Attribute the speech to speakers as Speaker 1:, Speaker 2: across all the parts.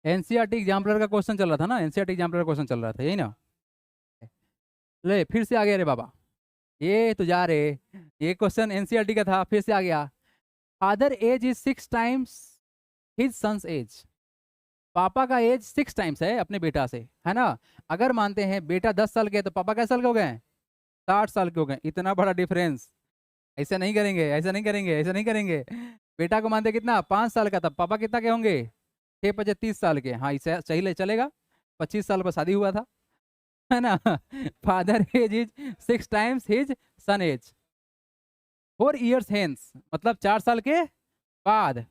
Speaker 1: NCERT exemplar का question चल रहा था ना, एनसीईआरटी एग्जाम्पलर का क्वेश्चन चल रहा था, यही ना। ले फिर से आ गया रे बाबा, ये तो जा रे, ये क्वेश्चन एनसीईआरटी का था, फिर से आ गया। Father age is 6 times his sons age. पापा का एज 6 टाइम्स है अपने बेटा से, है ना। अगर मानते हैं बेटा 10 साल के हैं तो पापा कैसे साल के हो गए हैं, 60 साल के हो गए। इतना बड़ा डिफरेंस, ऐसा नहीं करेंगे, ऐसा नहीं करेंगे, ऐसा नहीं करेंगे। बेटा को मानते कितना 5 साल का था, पापा कितना के होंगे, 6 5 30 साल के। हाँ इसे सही चलेगा, 25 साल पर शादी हुआ था, है ना। Father age is 6 times his son age 4 years hence, मतलब 4 साल के बाद।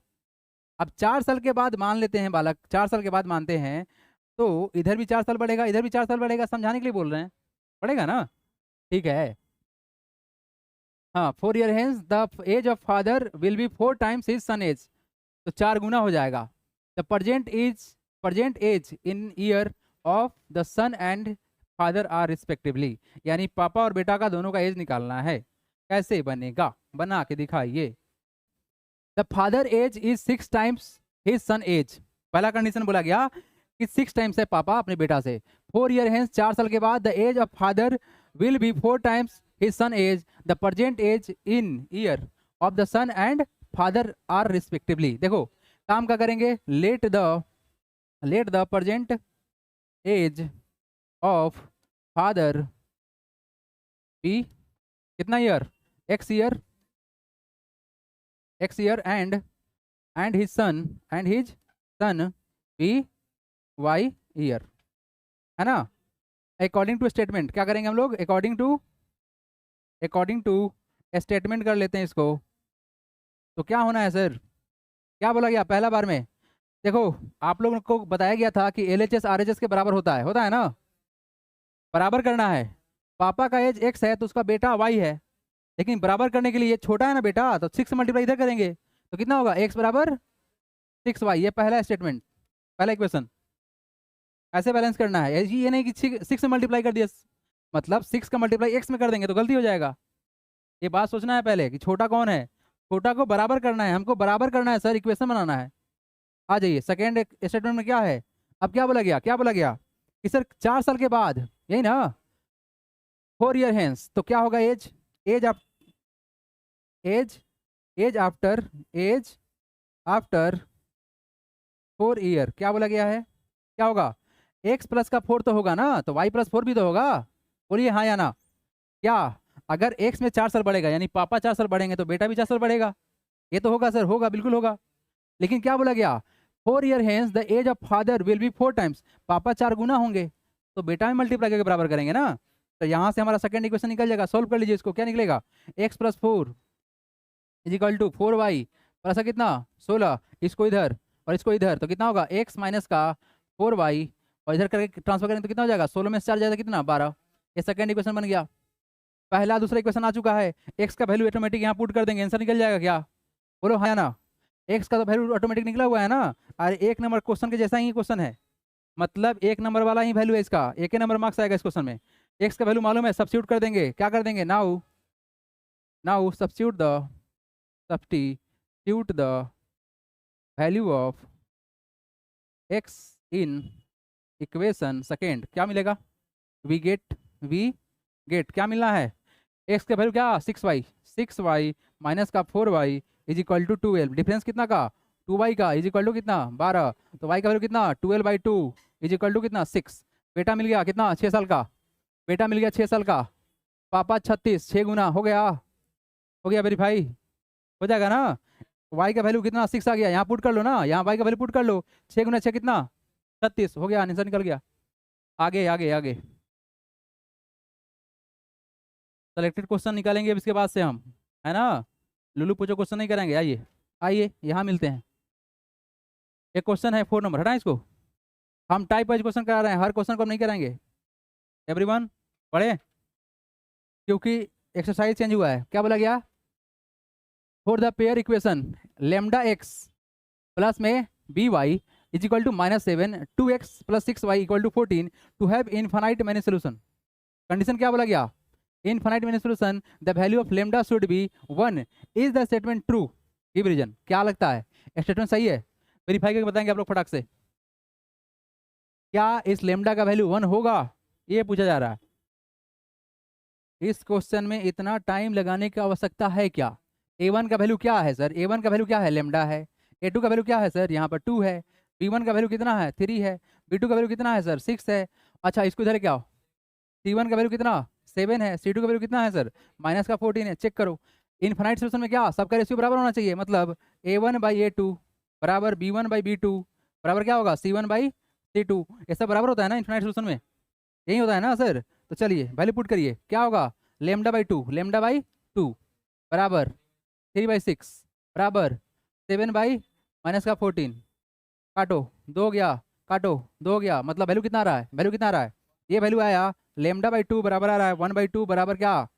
Speaker 1: अब 4 साल के बाद मान लेते हैं बालक, 4 साल के बाद मानते हैं, तो इधर भी 4 साल बढ़ेगा, इधर भी 4 साल बढ़ेगा, समझाने के लिए बोल रहे हैं, बढ़ेगा ना। ठीक है। हाँ 4 year hence the age of father will be 4 times his son age, तो 4 गुना हो जाएगा। The present age in year of the son and father are respectively, यानी पापा और बेटा का दोनों का एज निकालना है। कैसे बनेगा, बना के दिखाइए। The father age is 6 times his son age, पहला कंडीशन बोला गया कि 6 टाइम्स है पापा अपने बेटा से। 4 year हेंस 4 साल के बाद the age of father will be 4 times his son age, the present age in year of the son and father are respectively. देखो काम क्या करेंगे, let the present age of father be कितना year, x year and his son be y year, है ना। According to statement क्या करेंगे हम लोग, अकॉर्डिंग टू स्टेटमेंट कर लेते हैं इसको। तो क्या होना है सर, क्या बोला गया पहला बार में। देखो आप लोगों को बताया गया था कि LHS RHS के बराबर होता है ना, बराबर करना है। पापा का एज x है तो उसका बेटा y है, लेकिन बराबर करने के लिए ये छोटा है ना बेटा, तो 6 मल्टीप्लाई इधर करेंगे तो कितना होगा, x बराबर 6y। ये पहला स्टेटमेंट, पहला इक्वेशन, ऐसे बैलेंस करना है। ये नहीं कि 6 से मल्टीप्लाई कर दिया, मतलब 6 का मल्टीप्लाई x में कर देंगे तो गलती हो जाएगा। ये बात सोचना है पहले कि छोटा कौन है, छोटा को बराबर करना है, हमको बराबर करना है सर, इक्वेशन बनाना है। आ जाइए सेकेंड स्टेटमेंट में क्या है। अब क्या बोला गया, कि सर 4 साल के बाद, यही ना, 4 year हेंस, तो क्या होगा एज, एज आफ्टर 4 year, क्या बोला गया है, क्या होगा, x प्लस का 4 तो होगा ना, तो y प्लस 4 भी तो होगा। बोलिए हाँ या ना। क्या, अगर x में 4 साल बढ़ेगा यानी पापा 4 साल बढ़ेंगे तो बेटा भी 4 साल बढ़ेगा, ये तो होगा सर, होगा बिल्कुल होगा। लेकिन क्या बोला गया, 4 year hence the age of father will be 4 times, पापा 4 गुना होंगे तो बेटा में मल्टीप्लाई करके बराबर करेंगे ना। तो यहाँ से हमारा सेकंड इक्वेशन निकल जाएगा, सोल्व कर लीजिए इसको, क्या निकलेगा, x plus 4 is equal to 4y plus कितना 16, इसको इधर और इसको इधर, तो कितना होगा x माइनस का 4y, और इधर करके ट्रांसफर करेंगे तो कितना हो जाएगा, 16 में से 4 जाएगा कितना 12। ये सेकंड इक्वेशन बन गया। पहला दूसरा इक्वेशन आ चुका है, x का वैल्यू ऑटोमेटिक यहाँ पुट कर देंगे, आंसर निकल जाएगा क्या, बोलो हाँ या ना। x का तो वैल्यू ऑटोमेटिक निकला हुआ है ना, अरे 1 नंबर क्वेश्चन के जैसा ही क्वेश्चन है, मतलब 1 नंबर वाला ही वैल्यू है इसका, 1 नंबर मार्क्स आएगा इस क्वेश्चन में। x का वैल्यू मालूम है, सब्स्टिट्यूट कर देंगे, क्या कर देंगे, now substitute the value of x in equation second, क्या मिलेगा, वी गेट क्या मिलना है, x का वैल्यू क्या 6y माइनस का 4y is equal to 12, difference कितना का 2y का इज इक्वल टू कितना 12, तो y का वैल्यू कितना 12/2 इज इक्वल टू कितना 6। बेटा मिल गया कितना 6 साल का, बेटा मिल गया 6 साल का, पापा 36, 6 गुना हो गया वेरीफाई, हो जाएगा ना। y का वैल्यू कितना 6 आ गया, यहाँ पुट कर लो ना, यहाँ y का वैल्यू पुट कर लो, 6 गुना 6 कितना 36, हो गया आंसर निकल गया। आगे आगे आगे सेलेक्टेड क्वेश्चन निकालेंगे अब इसके बाद से हम, है ना। लुलू पूछो क्वेश्चन नहीं करेंगे, आइए आइए यहाँ मिलते हैं। एक क्वेश्चन है 4 नंबर, हटा इसको, हम टाइप वाइज क्वेश्चन करा रहे हैं, हर क्वेश्चन को हम नहीं कराएंगे। एवरीवन पढ़े, क्योंकि एक्सरसाइज चेंज हुआ है। क्या बोला गया, for the pair equation lambda x plus में b y is equal to -7 2x plus 6y equal to 14 to have infinite many solution. Condition क्या बोला गया, infinite many solution the value of lambda should be 1, is the statement true, give reason. क्या लगता है statement सही है, verify करके बताएंगे आप लोग फटाक से। क्या इस लेमडा का वैल्यू 1 होगा, ये पूछा जा रहा है। इस क्वेश्चन में इतना टाइम लगाने की आवश्यकता है क्या? A1 का वैल्यू क्या है सर? A1 का वैल्यू क्या है? लेमडा है। A2 का वैल्यू क्या है सर? यहाँ पर 2 है। B1 का वैल्यू कितना है? 3 है। B2 का वैल्यू कितना है सर? 6 है। अच्छा इसको इधर क्या हो, C1 का वैल्यू कितना? 7 है। C2 का वैल्यू कितना है सर? माइनस का 14 है। चेक करो, इनफाइनाइट सोल्यूशन में क्या सबका रेशियो बराबर होना चाहिए, मतलब A1/A2 बराबर B1/B2 बराबर क्या होगा? C1/C2। ये सब बराबर होता है ना इनफाइनाइट सोल्यूशन में, यही होता है ना सर। तो चलिए वैल्यू पुट करिए, क्या होगा? λ/2 बराबर 3/6 बराबर 7/-14। काटो, 2 गया, काटो 2 गया, मतलब वैल्यू कितना आ रहा है? वैल्यू कितना आ रहा है? ये वैल्यू आया λ/2 बराबर आ रहा है 1/2 बराबर क्या?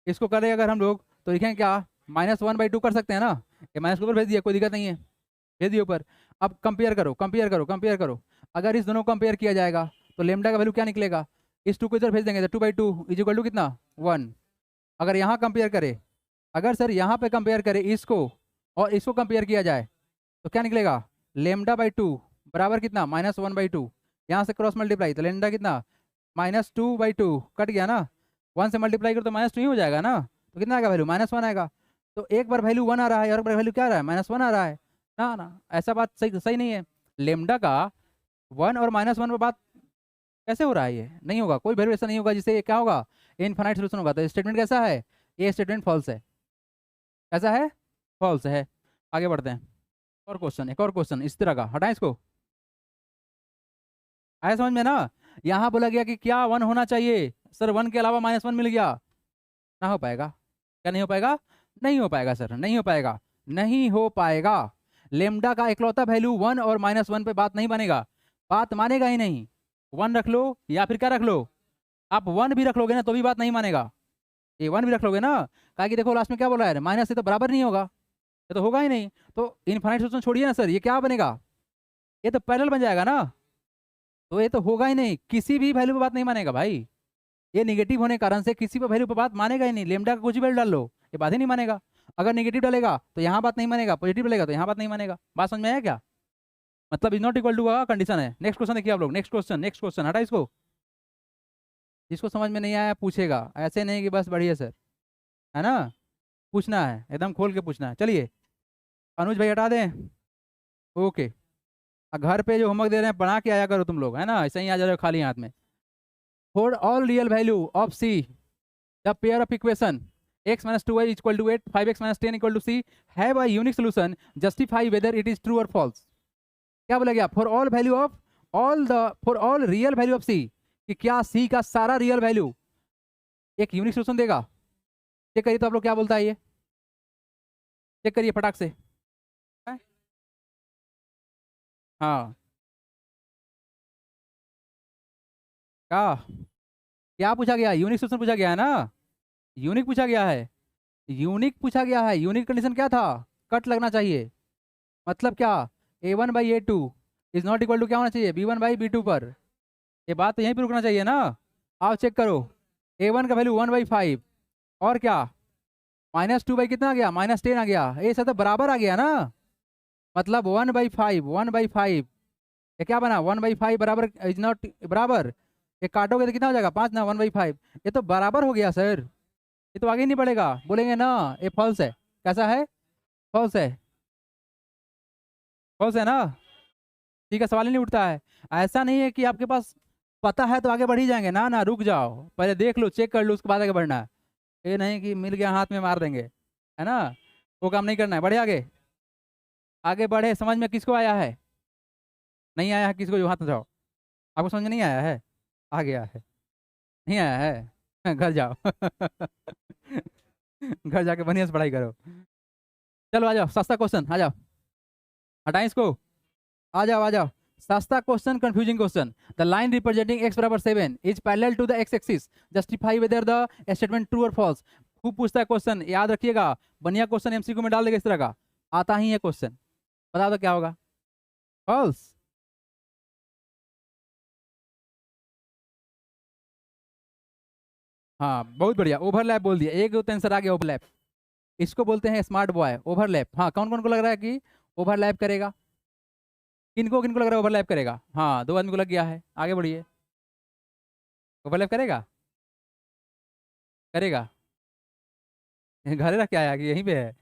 Speaker 1: इसको करें अगर हम लोग तो लिखेंगे क्या? -1/2 कर सकते हैं ना। ये माइनस के ऊपर भेज दिया, कोई दिक्कत नहीं है, भेज दिए ऊपर। अब कंपेयर करो, कंपेयर करो, कंपेयर करो। अगर इस दोनों को कंपेयर किया जाएगा तो लेमडा का वैल्यू क्या निकलेगा? इस 2 को इधर भेज देंगे तो 2/2 इज इक्वल टू कितना? 1। अगर यहाँ कंपेयर करें, अगर सर यहाँ पे कंपेयर करें इसको और इसको कंपेयर किया जाए तो क्या निकलेगा? λ/2 बराबर कितना? -1/2। यहाँ से क्रॉस मल्टीप्लाई तो लेमडा कितना? -2/2 कट गया ना। 1 से मल्टीप्लाई करो तो -2 ही हो जाएगा ना। तो कितना आएगा वैल्यू? -1 आएगा। तो एक बार वैल्यू 1 आ रहा है और एक बार वैल्यू क्या आ रहा है? -1 आ रहा है ना। ना ऐसा बात सही सही नहीं है। लेमडा का 1 और -1 पे बात कैसे हो रहा है? ये नहीं होगा, कोई वैल्यू ऐसा नहीं होगा जिससे ये क्या होगा? इनफाइनाइट सोल्यूशन होगा। तो स्टेटमेंट कैसा है? ये स्टेटमेंट फॉल्स है। कैसा है? फॉल्स है। आगे बढ़ते हैं, और क्वेश्चन, एक और क्वेश्चन इस तरह का, हटाएं इसको। आया समझ में ना? यहाँ बोला गया कि क्या 1 होना चाहिए सर, 1 के अलावा -1 मिल गया, ना हो पाएगा। क्या नहीं हो पाएगा? नहीं हो पाएगा सर, नहीं हो पाएगा, नहीं हो पाएगा। लेमडा का इकलौता वैल्यू 1 और -1 पे बात नहीं बनेगा, बात मानेगा ही नहीं। 1 रख लो या फिर क्या रख लो, आप 1 भी रख लोगे ना तो भी बात नहीं मानेगा। ये 1 भी रख लोगे ना, कहा कि देखो लास्ट में क्या बोला है, माइनस से तो बराबर नहीं होगा, ये तो होगा ही नहीं। तो इनफाइनाइट सोल्यूशन छोड़िए ना सर, ये क्या बनेगा? ये तो पैरेलल बन जाएगा ना। तो ये तो होगा ही नहीं, किसी भी वैल्यू पे बात नहीं मानेगा भाई। ये निगेटिव होने के कारण से किसी पे वैल्यू पे बात मानेगा ही नहीं। लेमडा का कुछ भी वैल्यू डाल लो, ये बात ही नहीं मानेगा। अगर निगेटिव डालेगा तो यहाँ बात नहीं मानेगा, पॉजिटिव डालेगा तो यहाँ बात नहीं मानेगा। बात समझ में आया क्या? मतलब इज नॉट इक्वल टू का कंडीशन है। नेक्स्ट क्वेश्चन देखिए आप लोग, नेक्स्ट क्वेश्चन, नेक्स्ट क्वेश्चन, हटा इसको। जिसको समझ में नहीं आया पूछेगा, ऐसे नहीं कि बस बढ़िया सर, है ना, पूछना है, एकदम खोल के पूछना है। चलिए अनुज भाई हटा दें, ओके। घर पे जो होमवर्क दे रहे हैं पढ़ा के आया करो तुम लोग, है ना, ऐसे ही आ जा रहे हो खाली हाथ में। For all real value of see the pair of equation x minus 2y equal to 8, 5x minus 10 equal to c have a unique solution, justify whether it is true or false। क्या बोला गया? For all value of all the, for all real value of C, कि क्या C का सारा real value एक unique solution देगा। Check करिए तो आप लोग क्या बोलता है ये, चेक करिए फटाक से। हाँ क्या, क्या पूछा गया? यूनिक सोल्यूशन पूछा गया है ना, यूनिक पूछा गया है, यूनिक पूछा गया है। यूनिक कंडीशन क्या था? कट लगना चाहिए। मतलब क्या? A1/A2 is not equal to क्या होना चाहिए? B1/B2 पर। ये बात तो यहीं पे रुकना चाहिए ना। आओ चेक करो, A1 का वैल्यू 1/5 और क्या -2 कितना आ गया? -10 आ गया। ये सब तो बराबर आ गया ना, मतलब 1/5, 1/5 ये क्या बना? 1/5 बराबर इज नॉट बराबर, ये काटोगे तो कितना हो जाएगा? 5 ना, 1/5। ये तो बराबर हो गया सर, ये तो आगे नहीं बढ़ेगा। बोलेंगे ना ये फॉल्स है। कैसा है? फॉल्स है, फॉल्स है ना। ठीक है, सवाल ही नहीं उठता है। ऐसा नहीं है कि आपके पास पता है तो आगे बढ़ ही जाएंगे, ना ना, रुक जाओ, पहले देख लो, चेक कर लो, उसके बाद आगे बढ़ना है। ये नहीं कि मिल गया हाथ में मार देंगे, है ना, वो काम नहीं करना है। बढ़े आगे, आगे बढ़े। समझ में किसको आया है? नहीं आया है किसको? जो हाथ उठाओ। आपको समझ में नहीं आया है? आ गया है? नहीं आया है? घर जाओ घर जाके बढ़िया से पढ़ाई करो। चलो आ जाओ, सस्ता क्वेश्चन, आ जाओ, हटाएं इसको, आ जाओ आ जाओ। सस्ता question, confusing question. The line representing x बराबर 7 is parallel to the x axis, justify whether the statement true और फॉल्स। खूब पूछता है क्वेश्चन, याद रखिएगा, बढ़िया क्वेश्चन एमसीक्यू में डाल देगा इस तरह का, आता ही है क्वेश्चन। बता दो क्या होगा? फॉल्स। हाँ बहुत बढ़िया, ओवरलैप बोल दिया, एक दो तो आंसर आ गया, ओवरलैप। इसको बोलते हैं स्मार्ट बॉय, ओवरलैप। हाँ कौन कौन को लग रहा है कि ओवरलैप करेगा? किनको किनको लग रहा है ओवरलैप करेगा? हाँ, 2 आदमी को लग गया है, आगे बढ़िए। ओवरलैप करेगा? करेगा? घर रख के आया कि यहीं पे है?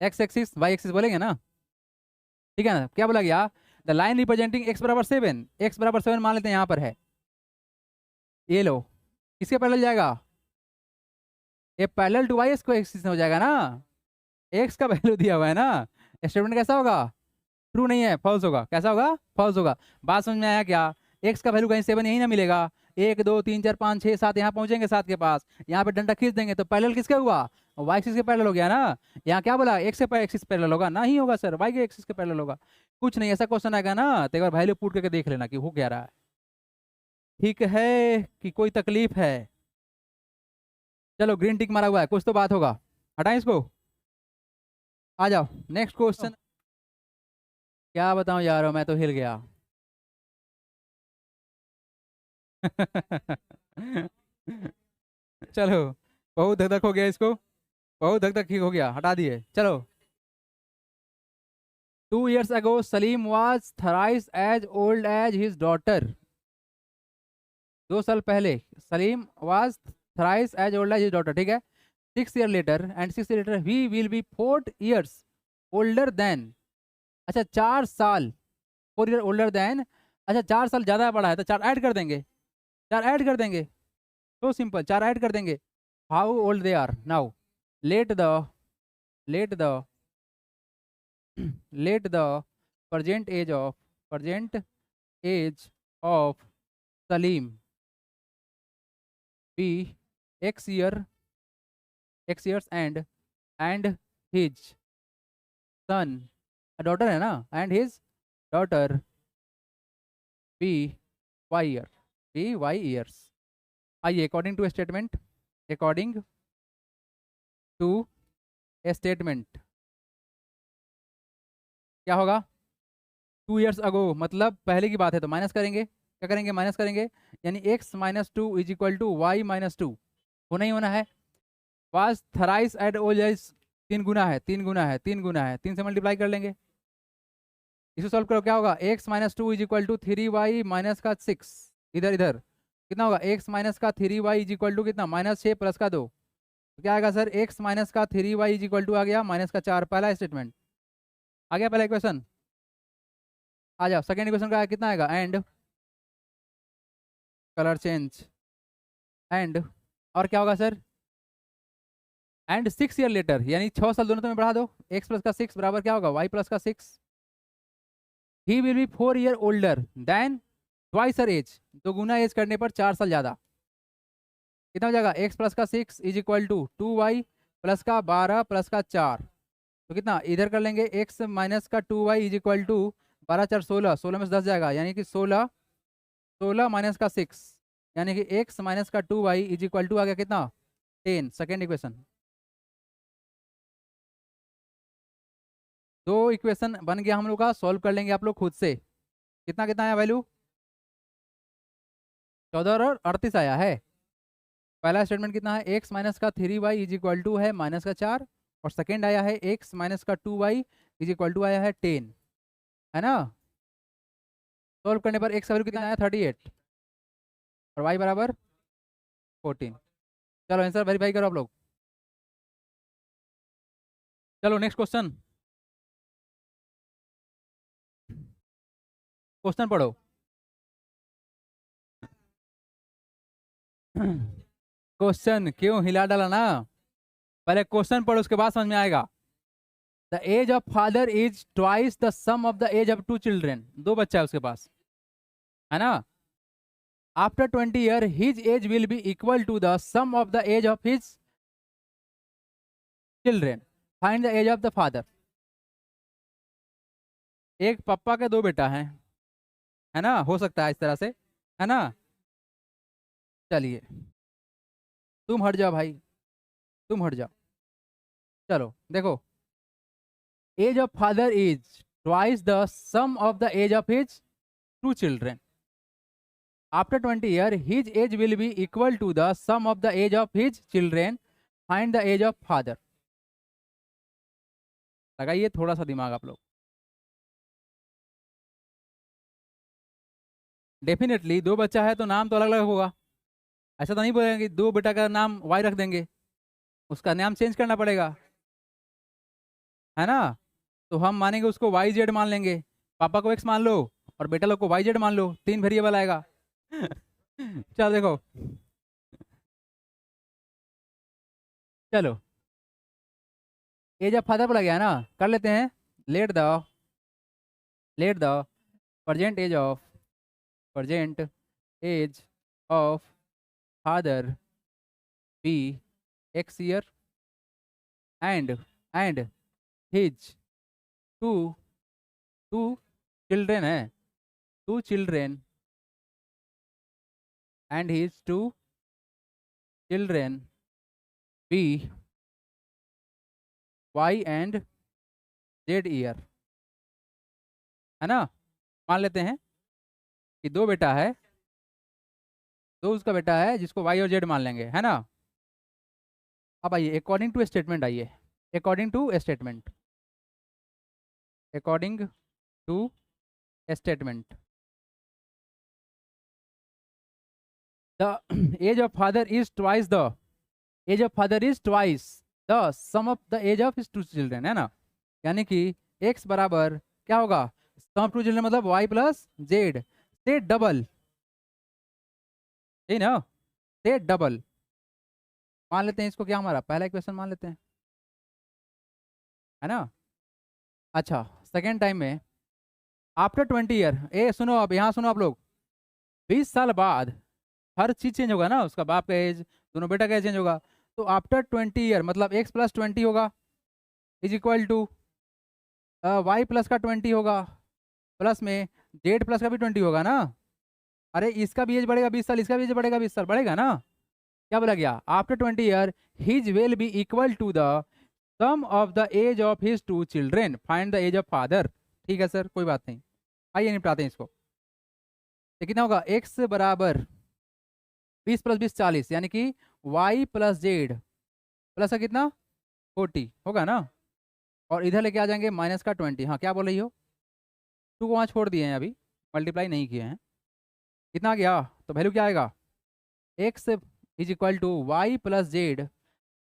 Speaker 1: एक्स एक्सिस वाई एक्सिस बोलेंगे ना, ठीक है ना? क्या बोला गया? द लाइन रिप्रेजेंटिंग एक्स बराबर 7, एक्स बराबर 7 मान लेते हैं यहाँ पर है, ये लो, किसके पैरेलल जाएगा? ये पैरेलल टू वाई एक्सिस हो जाएगा ना, एक्स का वैल्यू दिया हुआ है ना। स्टेटमेंट कैसा होगा? ट्रू नहीं है, फॉल्स होगा। कैसा होगा? फॉल्स होगा। बात समझ में आया क्या? एक्स का वैल्यू कहीं 7 यही ना मिलेगा, 1 2 3 4 5 6 7 यहाँ पहुंचेंगे 7 के पास, यहाँ पे डंडा खींच देंगे तो पैरेलल किसका हुआ? वाई एक्सिस के पैरेलल हो गया ना। यहाँ क्या बोला? एक्स के एक्सिस पैरेलल होगा? नहीं होगा सर, वाई के एक्सिस के पैरेलल होगा। कुछ नहीं, ऐसा क्वेश्चन आएगा ना तो एक बार वैल्यू पुट करके देख लेना कि हो क्या रहा है, ठीक है कि कोई तकलीफ है? चलो ग्रीन टिक मारा हुआ है, कुछ तो बात होगा, हटाएं इसको, आ जाओ नेक्स्ट क्वेश्चन। क्या बताऊं यार, मैं तो हिल गया। चलो, बहुत धक धक हो गया इसको, बहुत धक धक हो गया, हटा दिए। चलो, 2 years ago Salim was thrice as old as his daughter। 2 साल पहले Salim was thrice as old as his daughter, ठीक है। 6 years later and 6 years later he will be 4 years older than, अच्छा 4 साल, 4 years older than, अच्छा 4 साल ज़्यादा बड़ा है तो 4 ऐड कर देंगे, 4 ऐड कर देंगे, तो सिंपल 4 ऐड कर देंगे। How old they are now, let the let the let the present age of Salim be x years and his son, daughter है ना, and his daughter be y years। आइए, according to statement क्या होगा? 2 years अगो मतलब पहले की बात है तो माइनस करेंगे, क्या करेंगे? माइनस करेंगे, यानी x - 2 is equal to y - 2 होना ही होना है। Was thrice at old age, 3 गुना है, 3 गुना है, 3 गुना है, 3 से मल्टीप्लाई कर लेंगे। इसे सॉल्व करो, क्या होगा? x - 2 is equal to 3y minus का 6, इधर इधर कितना होगा? x माइनस का 3y इज इक्वल टू कितना? -6 प्लस का 2, तो क्या आएगा सर? x माइनस का 3y इज इक्वल टू आ गया माइनस का 4। पहला स्टेटमेंट आ गया, पहला इक्वेशन। आ जाओ सेकेंड इक्वेशन का कितना आएगा? एंड कलर चेंज, एंड और क्या होगा सर? एंड 6 years लेटर, यानी 6 साल दोनों में बढ़ा दो, x प्लस का 6 बराबर क्या होगा? y प्लस का 6। He will be 4 years older than twice her age, 2 गुना एज करने पर 4 साल ज्यादा, कितना हो जाएगा? x प्लस का 6 is equal to 2y plus का 12 प्लस का 4, तो कितना इधर कर लेंगे? x माइनस का 2y इज इक्वल टू 12 4 16, 16 में से 10 जाएगा, यानी कि 16, 16 माइनस का 6, यानी कि x माइनस का 2y इज इक्वल टू आ गया कितना? 10। सेकेंड इक्वेशन, 2 इक्वेशन बन गया हम लोग का, सॉल्व कर लेंगे आप लोग खुद से। कितना कितना आया वैल्यू? 14 और 38 आया है। पहला स्टेटमेंट कितना है? x माइनस का 3y इज इक्वल टू है माइनस का 4, और सेकेंड आया है x माइनस का 2y इज इक्वल टू आया है 10, है ना। सॉल्व करने पर x का वैल्यू कितना आया? 38 और y बराबर 14। चलो आंसर वेरीफाई करो आप लोग। चलो नेक्स्ट क्वेश्चन, क्वेश्चन पढ़ो। क्वेश्चन क्यों हिला डाला ना, पहले क्वेश्चन पढ़ो उसके बाद समझ में आएगा। The age of father is twice the sum of the age of 2 children, 2 बच्चा है उसके पास, है ना। After 20 years his age will be equal to the sum of the age of his children, find the age of the father. एक पापा के 2 बेटा हैं, है ना, हो सकता है इस तरह से, है ना। चलिए तुम हट जाओ भाई, तुम हट जाओ। चलो देखो, age of father is twice the sum of the age of his 2 children. After 20 years his age will be equal to the sum of the age of his children, find the age of father. लगाइए थोड़ा सा दिमाग आप लोग। Definitely दो बच्चा है तो नाम तो अलग अलग होगा। ऐसा तो नहीं बोलेंगे कि दो बेटा का नाम वाई रख देंगे, उसका नाम चेंज करना पड़ेगा, है ना। तो हम मानेंगे उसको वाई जेड मान लेंगे, पापा को एक्स मान लो और बेटा लोग को वाई जेड मान लो, तीन वेरिएबल आएगा। चलो देखो, चलो एज ऑफ फादर बोला गया है ना, कर लेते हैं। Let the let the present age of present age of father be x year and his two two children है, two children and his two children be y and z year, है ना। मान लेते हैं कि दो बेटा है, दो उसका बेटा है जिसको वाई और जेड मान लेंगे, है ना। अब आइए अकॉर्डिंग टू स्टेटमेंट, आइए according to statement, according to statement the age of father is twice the age of father is twice the sum of the age of his two children, है ना। यानी कि x बराबर क्या होगा, sum of two children मतलब y plus z से double, है ना, से डबल। मान लेते हैं इसको क्या, हमारा पहला इक्वेशन मान लेते हैं, है ना। अच्छा सेकेंड टाइम में आफ्टर 20 ईयर, ए सुनो अब यहाँ सुनो आप लोग, 20 साल बाद हर चीज चेंज होगा ना, उसका बाप का एज, दोनों बेटा का एज चेंज होगा। तो आफ्टर 20 ईयर मतलब x प्लस 20 होगा is equal to y plus का 20 होगा, प्लस में जेड प्लस का भी 20 होगा ना। अरे इसका भी एज बढ़ेगा 20 साल, इसका भी एज बढ़ेगा 20 साल, बढ़ेगा ना। क्या बोला गया, after 20 year his will be equal to the sum of the age of his two children, find the age of father. ठीक है सर, कोई बात नहीं, आइए निपटाते हैं इसको। तो कितना होगा, x बराबर 20 प्लस 20 40, यानी कि y प्लस जेड प्लस का कितना 40 होगा ना। और इधर लेके आ जाएंगे माइनस का 20, हाँ क्या बोल रही हो, 2 को वहाँ छोड़ दिए हैं, अभी मल्टीप्लाई नहीं किए हैं। कितना आ गया, तो वैल्यू क्या आएगा, x is equal to y plus z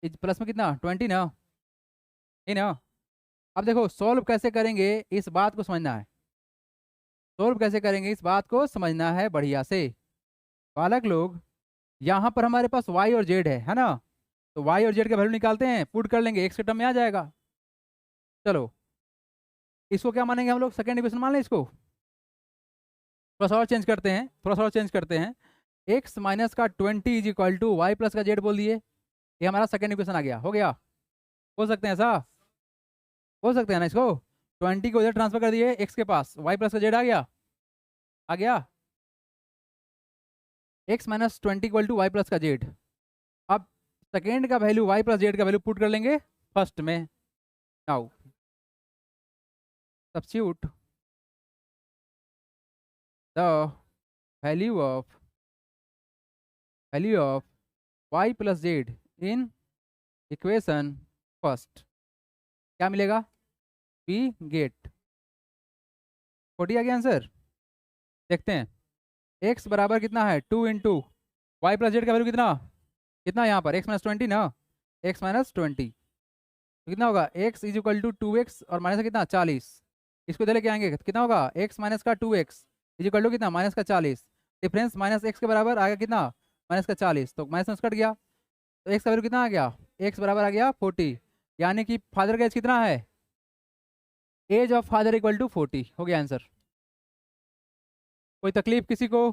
Speaker 1: is plus में कितना 20 ना, है ना। अब देखो सॉल्व कैसे करेंगे इस बात को समझना है, सॉल्व कैसे करेंगे इस बात को समझना है बढ़िया से। बालक लोग यहाँ पर हमारे पास y और z है ना, तो y और z का वैल्यू निकालते हैं, पुट कर लेंगे, x के टर्म में आ जाएगा। चलो इसको क्या मानेंगे हम लोग, सेकेंड इक्वेशन मान लें इसको, थोड़ा सा और चेंज करते हैं, थोड़ा सा और चेंज करते हैं। x माइनस का 20 is equal to y plus का z बोल दिए, ये हमारा सेकेंड इक्वेशन आ गया, हो गया। बोल सकते हैं ऐसा, बोल सकते हैं ना इसको, 20 को इधर ट्रांसफर कर दिए x के पास, y प्लस का z आ गया, आ गया। x minus 20 equal to y plus का z। अब सेकेंड का वैल्यू y प्लस z का वैल्यू पुट कर लेंगे फर्स्ट में। Now substitute the value of y plus z in equation first, क्या मिलेगा, वी गेट 40 आ गया आंसर। देखते हैं x बराबर कितना है 2 इंटू वाई प्लस जेड का वैल्यू कितना, कितना यहाँ पर x माइनस 20 ना, x माइनस 20 तो कितना होगा, x is equal to 2x और माइनस का कितना 40, इसको इधर लेके आएंगे कितना होगा, x माइनस का 2x इज इक्वल टू कितना माइनस का 40, डिफरेंस माइनस x के बराबर आ गया कितना माइनस का 40, तो माइनस कट गया, तो x का वैल्यू कितना आ गया, x बराबर आ गया 40, यानी कि फादर का एज कितना है, age of father equal to 40, हो गया आंसर। कोई तकलीफ किसी को,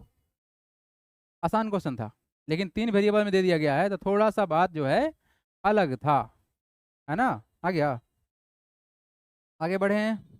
Speaker 1: आसान क्वेश्चन था, लेकिन 3 वेरिएबल में दे दिया गया है तो थोड़ा सा बात जो है अलग था, है ना। आ गया, आगे बढ़े हैं।